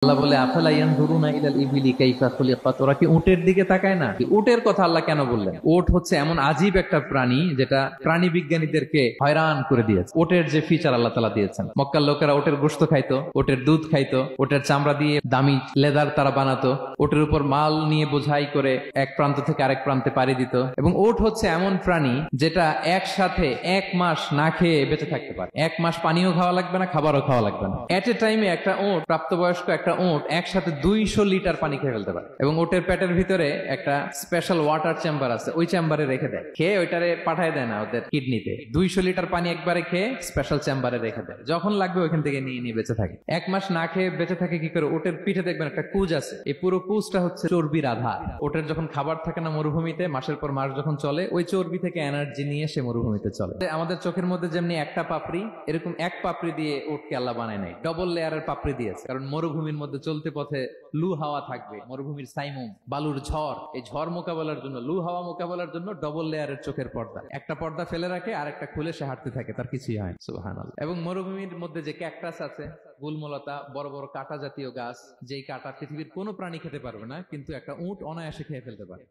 আল্লাহ বলে আফালা ইয়ানজুরুনা ইলাল ইবিলি কাইফা খুলিকাত, ওরা কি উটের দিকে তাকায় না? উটের কথা আল্লাহ কেন বললেন? উট হচ্ছে এমন আজীব একটা প্রাণী যেটা প্রাণী বিজ্ঞানীদেরকে হয়রান করে দিয়েছে। উটের যে ফিচার আল্লাহ তাআলা দিয়েছেন, মক্কার লোকেরা উটের গোশত খাইতো, উটের দুধ খাইতো, উটের চামড়া দিয়ে দামি লেদার তারা বানাতো, উটের উপর মাল নিয়ে বোঝাই করে এক প্রান্ত থেকে আরেক প্রান্তে পাড়ি দিত। এবং উট হচ্ছে এমন প্রাণী যেটা একসাথে 1 মাস না খেয়ে বেঁচে থাকতে পারে। 1 মাস পানিও খাওয়া লাগবে না, খাবারও খাওয়া লাগবে না। এট এ টাইমে একটা উট, প্রাপ্তবয়স্ক একটা উট একসাথে 200 লিটার পানি খেয়ে ফেলতে পারে। এবং উটের পেটের ভিতরে একটা স্পেশাল ওয়াটার চেম্বার আছে, ওই চেম্বারে রেখে দেয়, খেয়ে ওইটারে পাঠায় দেয় না ওদের কিডনিতে। 200 লিটার পানি একবারে খেয়ে স্পেশাল চেম্বারে রেখে দেয়, যখন লাগবে ওইখান থেকে নিয়ে নিয়ে বেঁচে থাকে। 1 মাস না খেয়ে বেঁচে থাকে কি করে? উটের পিঠে দেখবেন একটা কুজ আছে, এই পুরো কুজটা হচ্ছে চর্বির আধার। উটের যখন খাবার থাকে না মরুভূমিতে, মাসের পর মাস যখন চলে, ওই চর্বি থেকে এনার্জি নিয়ে সে মরুভূমিতে চলে। আমাদের চোখের মধ্যে যেমনি একটা পাপড়ি, এরকম এক পাপড়ি দিয়ে উটকে আল্লাহ বানায় নাই, ডবল লেয়ারের পাপড়ি দিয়েছে। কারণ মরুভূমির মধ্যে চলতে পথে লু হাওয়া থাকবে, মরুভূমির সাইমুম, বালুর ঝড়, এই ঝড় মোকাবেলার জন্য, লু হাওয়া মোকাবেলার জন্য ডবল লেয়ারের চোখের পর্দা। একটা পর্দা ফেলে রাখে আর একটা খুলে সে হাঁটতে থাকে, তার কিছুই হয় না। সুবহানাল্লাহ। এবং মরুভূমির মধ্যে যে ক্যাকটাস আছে, গুলমলতা, বড় বড় কাঁটা জাতীয় গাছ, যেই কাঁটা পৃথিবীর কোনো প্রাণী খেতে পারবে না, কিন্তু একটা উট অনায়াসে খেয়ে ফেলতে পারে।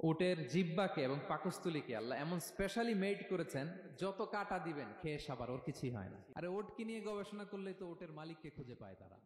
উটের জিহ্বাকে এবং পাকস্থলীকে আল্লাহ এমন স্পেশালি মেড করেছেন, যত কাটা দিবেন খেয়ে সাবার ওর কিছুই হয় না। আরে উটকে নিয়ে গবেষণা করলেই তো উটের মালিককে খুঁজে পায় তারা।